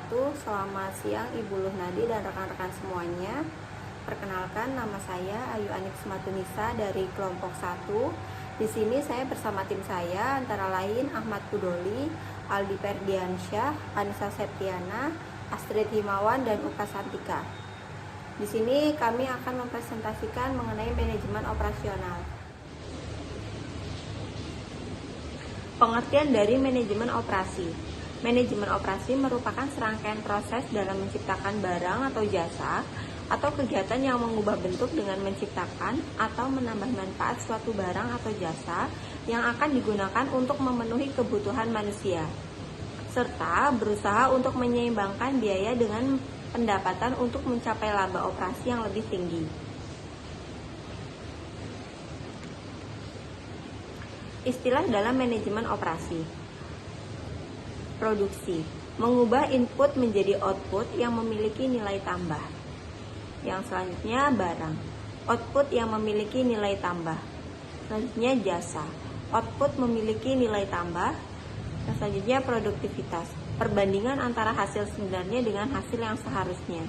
wabarakatuh. Selamat siang Ibu Luhnadi dan rekan-rekan semuanya. Perkenalkan, nama saya Ayu Anik Sematunisa dari kelompok 1. Di sini saya bersama tim saya antara lain Ahmad Kudoli, Aldi Ferdiansyah, Anissa Septiana, Astrid Himawan, dan Uka Santika. Di sini kami akan mempresentasikan mengenai manajemen operasional. Pengertian dari manajemen operasi. Manajemen operasi merupakan serangkaian proses dalam menciptakan barang atau jasa atau kegiatan yang mengubah bentuk dengan menciptakan atau menambah manfaat suatu barang atau jasa yang akan digunakan untuk memenuhi kebutuhan manusia, serta berusaha untuk menyeimbangkan biaya dengan pendapatan untuk mencapai laba operasi yang lebih tinggi. Istilah dalam manajemen operasi. Produksi, mengubah input menjadi output yang memiliki nilai tambah. Yang selanjutnya barang, output yang memiliki nilai tambah. Selanjutnya jasa, output memiliki nilai tambah. Dan selanjutnya produktivitas, perbandingan antara hasil sebenarnya dengan hasil yang seharusnya.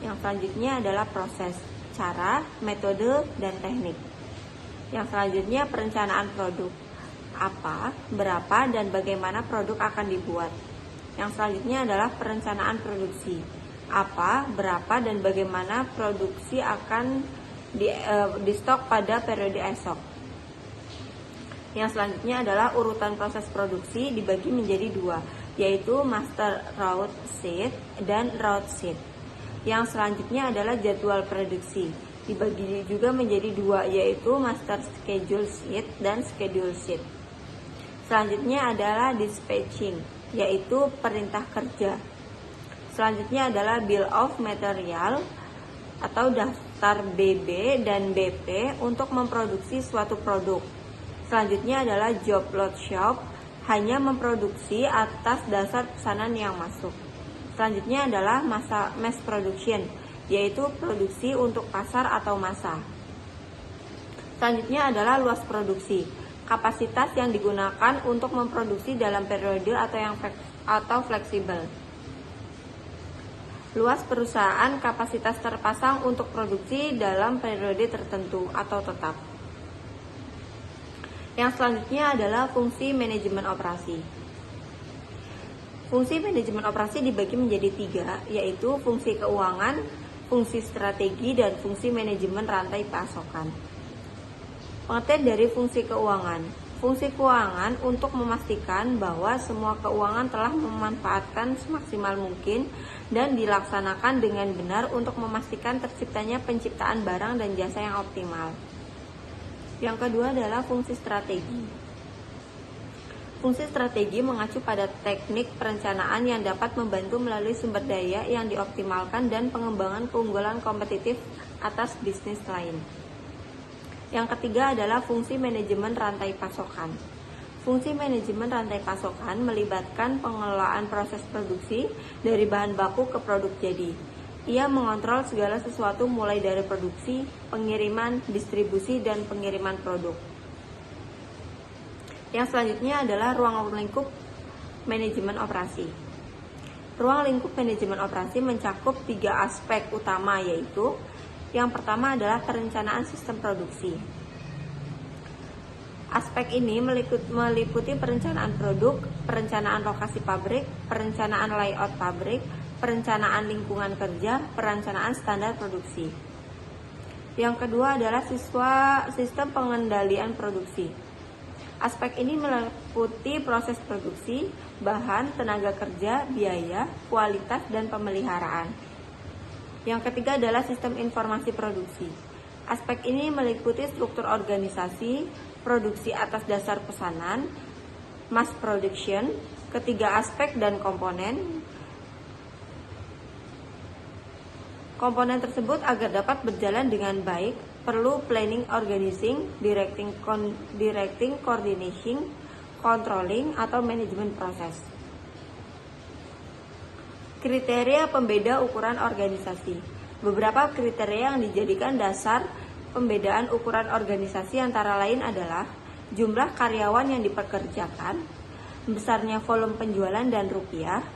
Yang selanjutnya adalah proses, cara, metode, dan teknik. Yang selanjutnya perencanaan produk, apa, berapa, dan bagaimana produk akan dibuat. Yang selanjutnya adalah perencanaan produksi, apa, berapa, dan bagaimana produksi akan di stok pada periode esok. Yang selanjutnya adalah urutan proses produksi dibagi menjadi dua, yaitu master route sheet dan route sheet. Yang selanjutnya adalah jadwal produksi, dibagi juga menjadi dua, yaitu master schedule sheet dan schedule sheet. Selanjutnya adalah dispatching, yaitu perintah kerja. Selanjutnya adalah bill of material atau daftar BB dan BP untuk memproduksi suatu produk. Selanjutnya adalah job lot shop, hanya memproduksi atas dasar pesanan yang masuk. Selanjutnya adalah mass production, yaitu produksi untuk pasar atau massa. Selanjutnya adalah luas produksi, kapasitas yang digunakan untuk memproduksi dalam periode atau fleksibel. Luas perusahaan, kapasitas terpasang untuk produksi dalam periode tertentu atau tetap. Yang selanjutnya adalah fungsi manajemen operasi. Fungsi manajemen operasi dibagi menjadi 3, yaitu fungsi keuangan, fungsi strategi, dan fungsi manajemen rantai pasokan. Pengertian dari fungsi keuangan. Fungsi keuangan untuk memastikan bahwa semua keuangan telah memanfaatkan semaksimal mungkin dan dilaksanakan dengan benar untuk memastikan terciptanya penciptaan barang dan jasa yang optimal. Yang kedua adalah fungsi strategi. Fungsi strategi mengacu pada teknik perencanaan yang dapat membantu melalui sumber daya yang dioptimalkan dan pengembangan keunggulan kompetitif atas bisnis lain. Yang ketiga adalah fungsi manajemen rantai pasokan. Fungsi manajemen rantai pasokan melibatkan pengelolaan proses produksi dari bahan baku ke produk jadi. Ia mengontrol segala sesuatu mulai dari produksi, pengiriman, distribusi, dan pengiriman produk. Yang selanjutnya adalah ruang lingkup manajemen operasi. Ruang lingkup manajemen operasi mencakup 3 aspek utama, yaitu yang pertama adalah perencanaan sistem produksi. Aspek ini meliputi perencanaan produk, perencanaan lokasi pabrik, perencanaan layout pabrik, perencanaan lingkungan kerja, perencanaan standar produksi. Yang kedua adalah sistem pengendalian produksi. Aspek ini meliputi proses produksi, bahan, tenaga kerja, biaya, kualitas, dan pemeliharaan. Yang ketiga adalah sistem informasi produksi. Aspek ini meliputi struktur organisasi, produksi atas dasar pesanan, mass production, ketiga aspek dan komponen. Komponen tersebut agar dapat berjalan dengan baik, perlu planning, organizing, directing, coordinating, controlling, atau manajemen proses. Kriteria pembeda ukuran organisasi. Beberapa kriteria yang dijadikan dasar pembedaan ukuran organisasi antara lain adalah jumlah karyawan yang dipekerjakan, besarnya volume penjualan dan rupiah,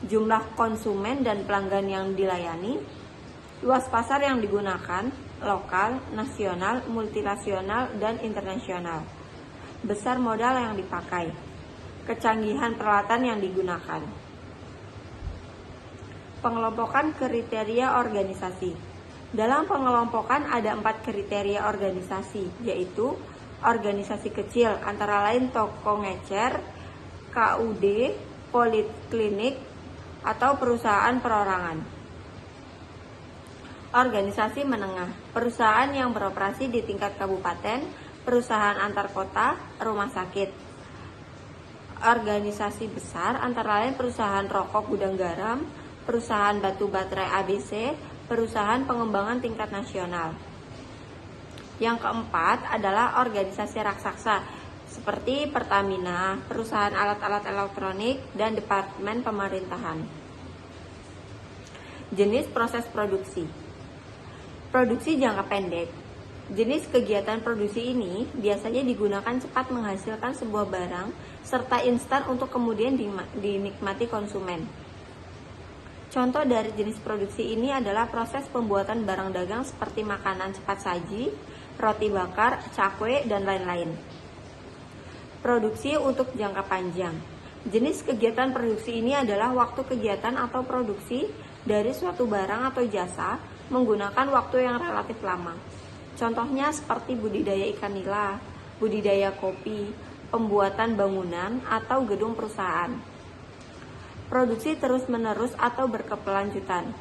jumlah konsumen dan pelanggan yang dilayani, luas pasar yang digunakan, lokal, nasional, multinasional, dan internasional, besar modal yang dipakai, kecanggihan peralatan yang digunakan. Pengelompokan kriteria organisasi. Dalam pengelompokan ada 4 kriteria organisasi, yaitu organisasi kecil, antara lain toko ngecer, KUD, poliklinik, atau perusahaan perorangan. Organisasi menengah, perusahaan yang beroperasi di tingkat kabupaten, perusahaan antar kota, rumah sakit. Organisasi besar antara lain perusahaan rokok gudang garam, perusahaan batu baterai ABC, perusahaan pengembangan tingkat nasional. Yang keempat adalah organisasi raksasa seperti Pertamina, perusahaan alat-alat elektronik, dan departemen pemerintahan. Jenis proses produksi. Produksi jangka pendek. Jenis kegiatan produksi ini biasanya digunakan cepat menghasilkan sebuah barang serta instan untuk kemudian dinikmati konsumen. Contoh dari jenis produksi ini adalah proses pembuatan barang dagang seperti makanan cepat saji, roti bakar, cakwe, dan lain-lain. Produksi untuk jangka panjang. Jenis kegiatan produksi ini adalah waktu kegiatan atau produksi dari suatu barang atau jasa menggunakan waktu yang relatif lama. Contohnya seperti budidaya ikan nila, budidaya kopi, pembuatan bangunan, atau gedung perusahaan. Produksi terus-menerus atau berkelanjutan.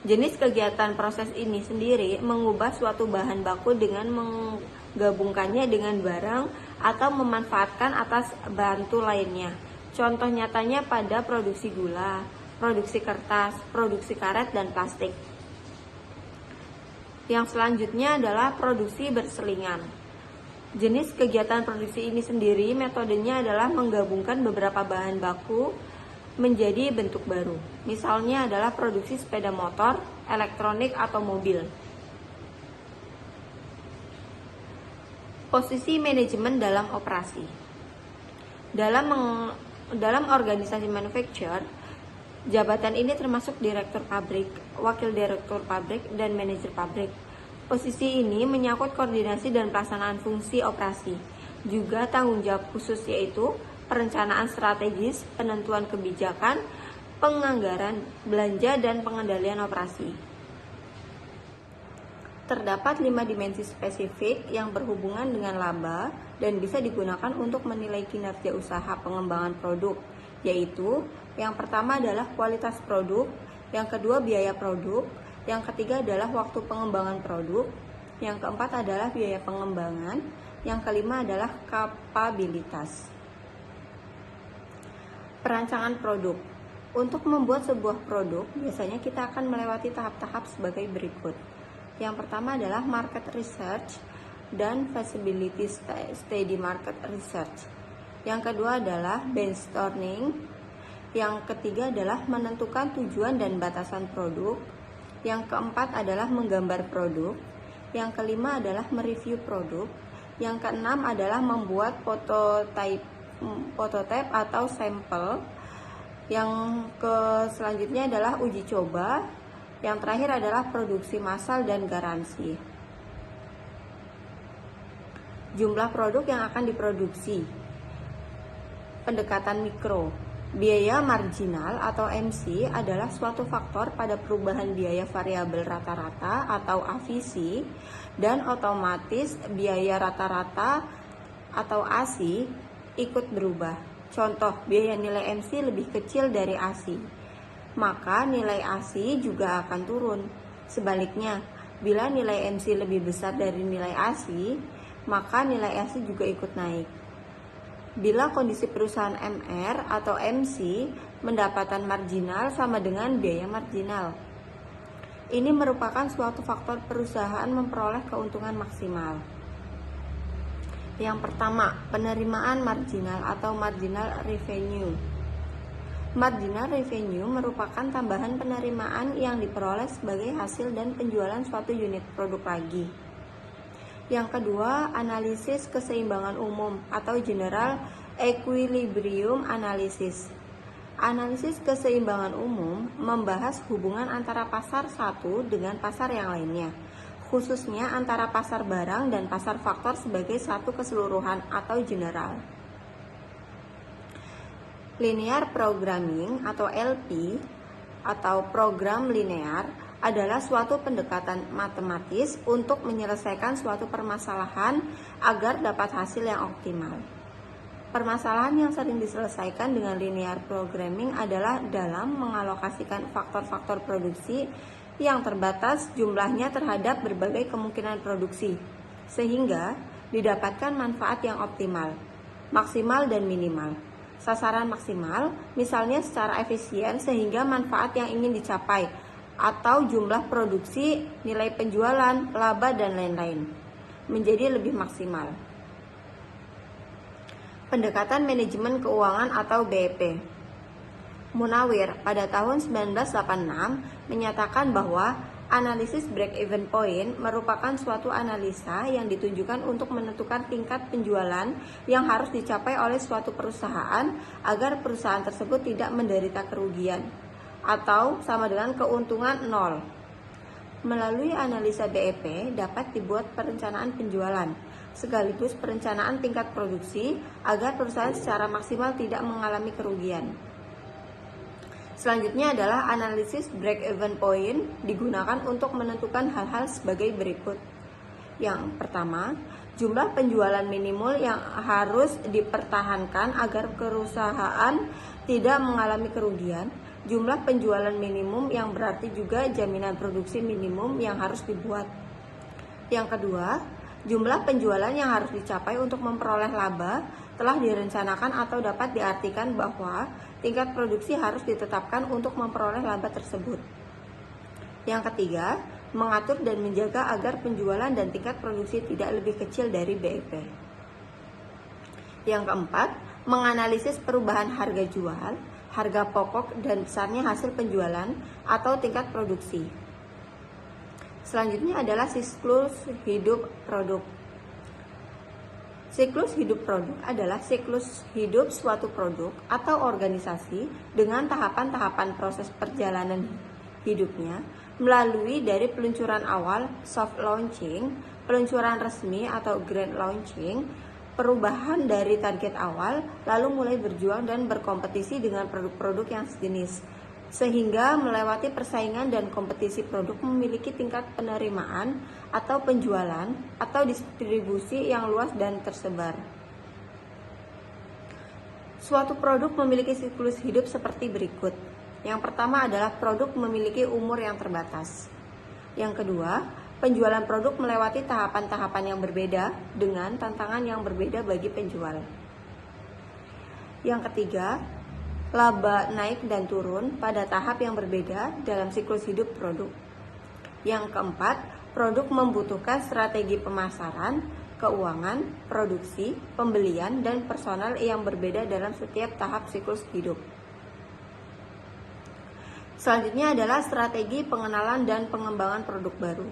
Jenis kegiatan proses ini sendiri mengubah suatu bahan baku dengan menggabungkannya dengan barang atau memanfaatkan atas bahan lainnya. Contoh nyatanya pada produksi gula, produksi kertas, produksi karet, dan plastik. Yang selanjutnya adalah produksi berselingan. Jenis kegiatan produksi ini sendiri metodenya adalah menggabungkan beberapa bahan baku menjadi bentuk baru. Misalnya adalah produksi sepeda motor, elektronik, atau mobil. Posisi manajemen dalam operasi. Dalam organisasi manufacture, jabatan ini termasuk direktur pabrik, wakil direktur pabrik, dan manajer pabrik. Posisi ini menyangkut koordinasi dan pelaksanaan fungsi operasi. Juga tanggung jawab khusus yaitu perencanaan strategis, penentuan kebijakan, penganggaran, belanja, dan pengendalian operasi. Terdapat 5 dimensi spesifik yang berhubungan dengan laba dan bisa digunakan untuk menilai kinerja usaha pengembangan produk, yaitu yang pertama adalah kualitas produk, yang kedua biaya produk, yang ketiga adalah waktu pengembangan produk, yang keempat adalah biaya pengembangan, yang kelima adalah kapabilitas. Perancangan produk. Untuk membuat sebuah produk, biasanya kita akan melewati tahap-tahap sebagai berikut. Yang pertama adalah market research dan feasibility study market research. Yang kedua adalah brainstorming. Yang ketiga adalah menentukan tujuan dan batasan produk. Yang keempat adalah menggambar produk. Yang kelima adalah mereview produk. Yang keenam adalah membuat prototype atau sampel. Yang selanjutnya adalah uji coba. Yang terakhir adalah produksi massal dan garansi. Jumlah produk yang akan diproduksi. Pendekatan mikro. Biaya marginal atau MC adalah suatu faktor pada perubahan biaya variabel rata-rata atau AVC, dan otomatis biaya rata-rata atau AC ikut berubah. Contoh, biaya nilai MC lebih kecil dari AC, maka nilai AC juga akan turun. Sebaliknya, bila nilai MC lebih besar dari nilai AC, maka nilai AC juga ikut naik. Bila kondisi perusahaan MR atau MC, pendapatan marginal sama dengan biaya marginal. Ini merupakan suatu faktor perusahaan memperoleh keuntungan maksimal. Yang pertama, penerimaan marginal atau marginal revenue. Marginal revenue merupakan tambahan penerimaan yang diperoleh sebagai hasil dan penjualan suatu unit produk lagi. Yang kedua, analisis keseimbangan umum atau general equilibrium analysis. Analisis keseimbangan umum membahas hubungan antara pasar satu dengan pasar yang lainnya, khususnya antara pasar barang dan pasar faktor sebagai satu keseluruhan atau general. Linear programming atau LP atau program linear adalah suatu pendekatan matematis untuk menyelesaikan suatu permasalahan agar dapat hasil yang optimal. Permasalahan yang sering diselesaikan dengan linear programming adalah dalam mengalokasikan faktor-faktor produksi yang terbatas jumlahnya terhadap berbagai kemungkinan produksi, sehingga didapatkan manfaat yang optimal, maksimal dan minimal. Sasaran maksimal, misalnya secara efisien sehingga manfaat yang ingin dicapai, atau jumlah produksi, nilai penjualan, laba, dan lain-lain, menjadi lebih maksimal. Pendekatan manajemen keuangan atau BEP. Munawir pada tahun 1986 menyatakan bahwa analisis break-even point merupakan suatu analisa yang ditujukan untuk menentukan tingkat penjualan yang harus dicapai oleh suatu perusahaan agar perusahaan tersebut tidak menderita kerugian atau sama dengan keuntungan nol. Melalui analisa BEP dapat dibuat perencanaan penjualan sekaligus perencanaan tingkat produksi agar perusahaan secara maksimal tidak mengalami kerugian. Selanjutnya adalah analisis break-even point digunakan untuk menentukan hal-hal sebagai berikut. Yang pertama, jumlah penjualan minimal yang harus dipertahankan agar perusahaan tidak mengalami kerugian. Jumlah penjualan minimum yang berarti juga jaminan produksi minimum yang harus dibuat. Yang kedua, jumlah penjualan yang harus dicapai untuk memperoleh laba telah direncanakan atau dapat diartikan bahwa tingkat produksi harus ditetapkan untuk memperoleh laba tersebut. Yang ketiga, mengatur dan menjaga agar penjualan dan tingkat produksi tidak lebih kecil dari BEP. Yang keempat, menganalisis perubahan harga jual, harga pokok, dan besarnya hasil penjualan atau tingkat produksi. Selanjutnya adalah siklus hidup produk. Siklus hidup produk adalah siklus hidup suatu produk atau organisasi dengan tahapan-tahapan proses perjalanan hidupnya melalui dari peluncuran awal soft launching, peluncuran resmi atau grand launching, perubahan dari target awal, lalu mulai berjuang dan berkompetisi dengan produk-produk yang sejenis, sehingga melewati persaingan dan kompetisi produk memiliki tingkat penerimaan atau penjualan atau distribusi yang luas dan tersebar. Suatu produk memiliki siklus hidup seperti berikut. Yang pertama adalah produk memiliki umur yang terbatas. Yang kedua, penjualan produk melewati tahapan-tahapan yang berbeda dengan tantangan yang berbeda bagi penjual. Yang ketiga, laba naik dan turun pada tahap yang berbeda dalam siklus hidup produk. Yang keempat, produk membutuhkan strategi pemasaran, keuangan, produksi, pembelian, dan personal yang berbeda dalam setiap tahap siklus hidup. Selanjutnya adalah strategi pengenalan dan pengembangan produk baru.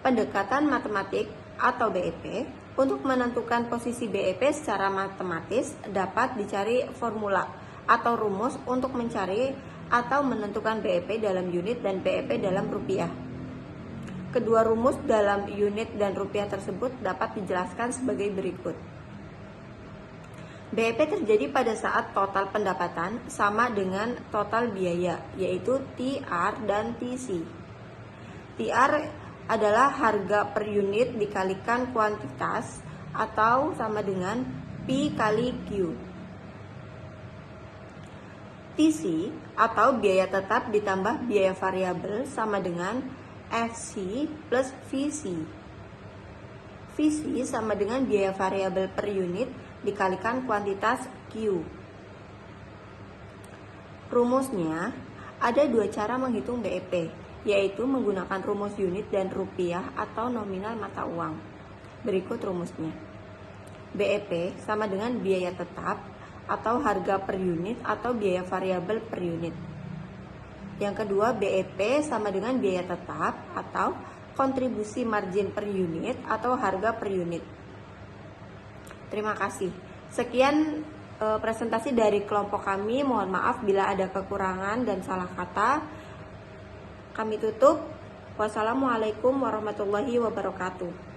Pendekatan matematik atau BEP untuk menentukan posisi BEP secara matematis dapat dicari formula atau rumus untuk mencari atau menentukan BEP dalam unit dan BEP dalam rupiah. Kedua rumus dalam unit dan rupiah tersebut dapat dijelaskan sebagai berikut. BEP terjadi pada saat total pendapatan sama dengan total biaya, yaitu TR dan TC. TR adalah harga per unit dikalikan kuantitas atau sama dengan P kali Q. TC atau biaya tetap ditambah biaya variabel sama dengan FC plus VC. VC sama dengan biaya variabel per unit dikalikan kuantitas Q. Rumusnya, ada dua cara menghitung BEP, yaitu menggunakan rumus unit dan rupiah atau nominal mata uang. Berikut rumusnya. BEP sama dengan biaya tetap atau harga per unit atau biaya variabel per unit. Yang kedua, BEP sama dengan biaya tetap atau kontribusi margin per unit atau harga per unit. Terima kasih. Sekian presentasi dari kelompok kami. Mohon maaf bila ada kekurangan dan salah kata. Kami tutup. Wassalamualaikum warahmatullahi wabarakatuh.